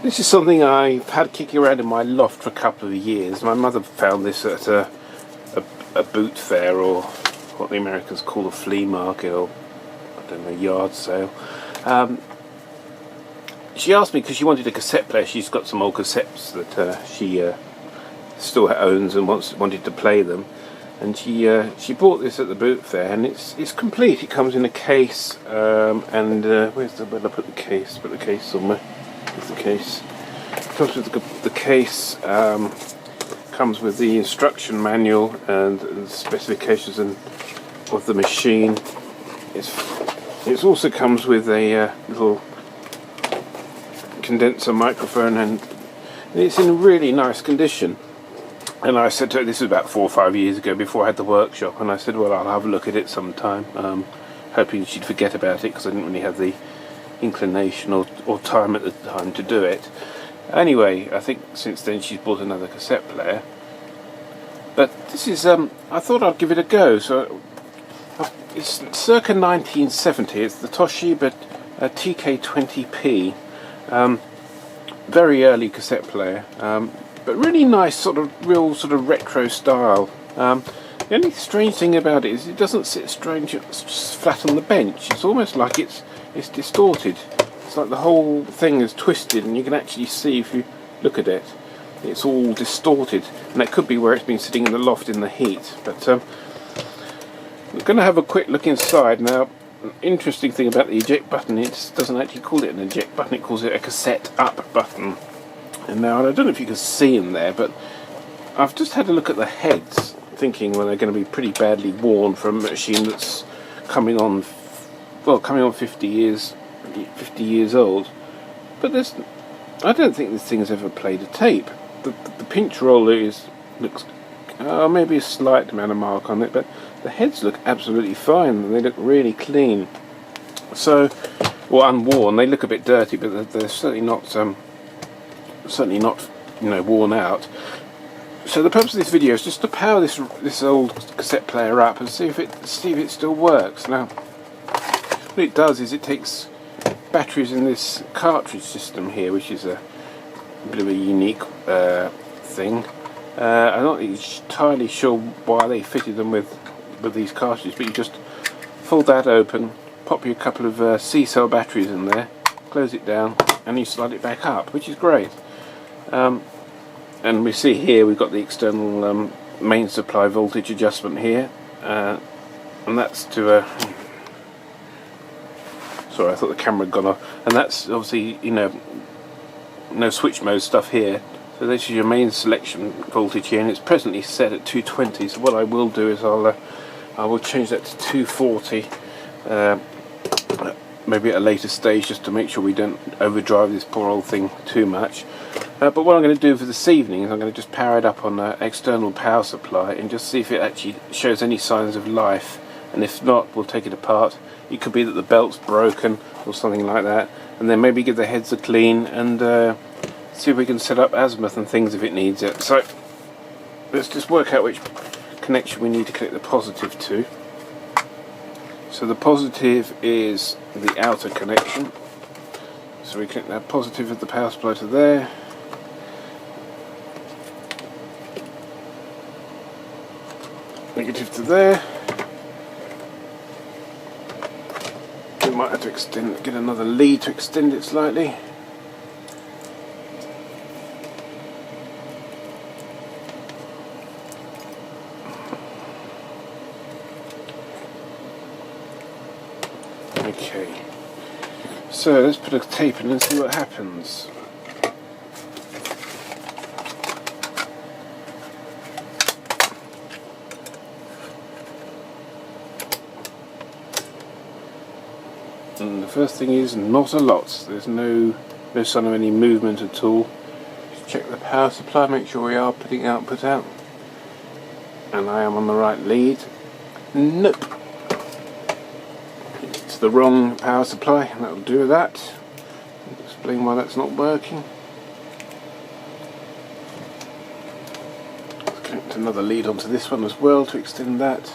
This is something I've had kicking around in my loft for a couple of years. My mother found this at a boot fair, or what the Americans call a flea market, or I don't know, yard sale. She asked me because she wanted a cassette player. She's got some old cassettes that she still owns and wanted to play them. And she bought this at the boot fair, and it's complete. It comes in a case, and where did I put the case? Put the case somewhere. Here's the case. It comes with the case. Comes with the instruction manual and the specifications of the machine. It also comes with a little condenser microphone, and it's in really nice condition. And I said to her, this was about 4 or 5 years ago, before I had the workshop, and I said, well, I'll have a look at it sometime, hoping she'd forget about it, because I didn't really have the inclination or time at the time to do it. Anyway, I think since then she's bought another cassette player. But this is, I thought I'd give it a go. So it's circa 1970. It's the Toshiba TK20P. Very early cassette player. But really nice, real retro style. The only strange thing about it is it doesn't sit flat on the bench. It's almost like it's distorted. It's like the whole thing is twisted, and you can actually see if you look at it. It's all distorted, and that could be where it's been sitting in the loft in the heat. But we're going to have a quick look inside now. An interesting thing about the eject button, it doesn't actually call it an eject button, it calls it a cassette up button. And now, I don't know if you can see in there, but I've just had a look at the heads, thinking, well, they're going to be pretty badly worn from a machine that's coming on 50 years old. But I don't think this thing has ever played a tape. The pinch roller looks maybe a slight amount of mark on it, but the heads look absolutely fine, and they look really clean. So, well, unworn. They look a bit dirty, but they're certainly not worn out. So the purpose of this video is just to power this old cassette player up and see if it still works. Now, what it does is it takes batteries in this cartridge system here, which is a bit of a unique thing. I'm not entirely sure why they fitted them with these cartridges, but you just fold that open, pop your couple of C-cell batteries in there, close it down, and you slide it back up, which is great. And we see here we've got the external main supply voltage adjustment here, and that's to sorry, I thought the camera had gone off. And that's obviously, no switch mode stuff here. So this is your main selection voltage here, and it's presently set at 220. So what I will do is I will change that to 240, maybe at a later stage, just to make sure we don't overdrive this poor old thing too much. But what I'm going to do for this evening is I'm going to just power it up on an external power supply and just see if it actually shows any signs of life. And if not, we'll take it apart. It could be that the belt's broken or something like that, and then maybe give the heads a clean and see if we can set up azimuth and things if it needs it. So let's just work out which connection we need to connect the positive to. So the positive is the outer connection. So we connect that positive of the power supply to there. Negative to there. We might have to get another lead to extend it slightly. Okay, so let's put a tape in and see what happens. And the first thing is not a lot. There's no sign of any movement at all. Just check the power supply, make sure we are putting output out. And I am on the right lead. Nope. It's the wrong power supply, and that'll do that. I'll explain why that's not working. Let's connect another lead onto this one as well to extend that.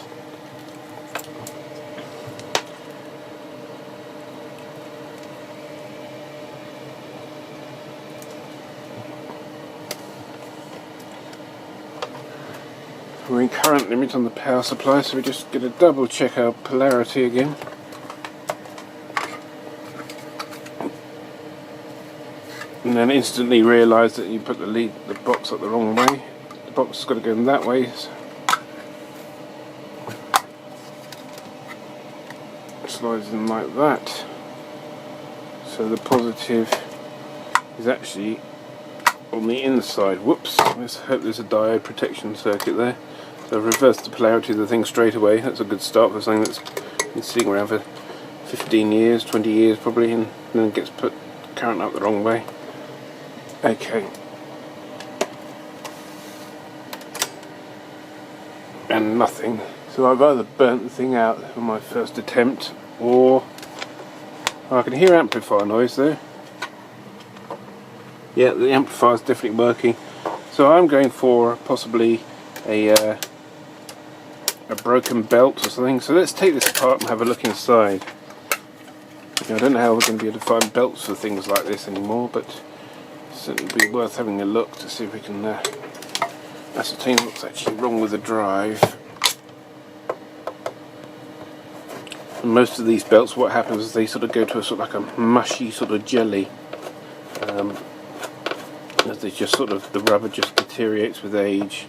We're in current limit on the power supply, so we're just going to double check our polarity again. And then instantly realise that you put the box up the wrong way. The box has got to go in that way. Slides in like that. So the positive is actually on the inside. Whoops, let's hope there's a diode protection circuit there. So I've reversed the polarity of the thing straight away. That's a good start for something that's been sitting around for 15 years, 20 years probably, and then gets put current up the wrong way. Okay. And nothing. So I've either burnt the thing out on my first attempt, or I can hear amplifier noise there. Yeah, the amplifier's definitely working. So I'm going for possibly a broken belt or something. So let's take this apart and have a look inside. I don't know how we're going to be able to find belts for things like this anymore, but it's certainly be worth having a look to see if we can ascertain what's actually wrong with the drive. And most of these belts, what happens is they sort of go to a sort of like a mushy sort of jelly. As they just sort of, the rubber just deteriorates with age.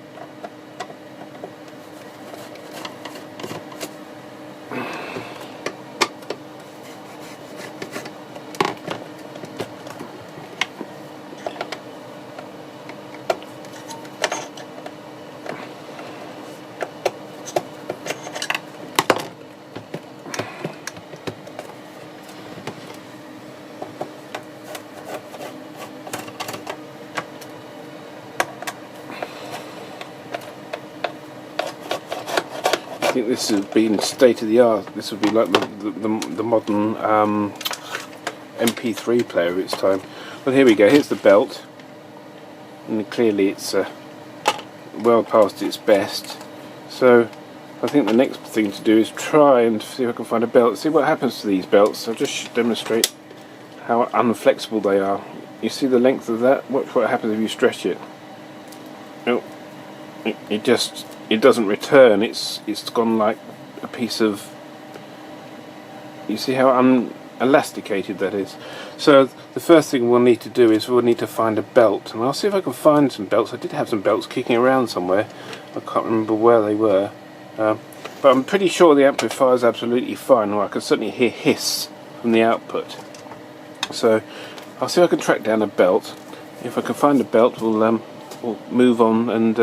I think this has been state of the art. This would be like the modern MP3 player of its time. Well, here we go. Here's the belt, and clearly it's well past its best. So I think the next thing to do is try and see if I can find a belt. See what happens to these belts. I'll just demonstrate how unflexible they are. You see the length of that? Watch what happens if you stretch it. Oh, it doesn't return. It's gone like a piece of. You see how unelasticated that is. So the first thing we'll need to do is we'll need to find a belt, and I'll see if I can find some belts. I did have some belts kicking around somewhere. I can't remember where they were, but I'm pretty sure the amplifier is absolutely fine. Or I can certainly hear hiss from the output. So I'll see if I can track down a belt. If I can find a belt, we'll move on and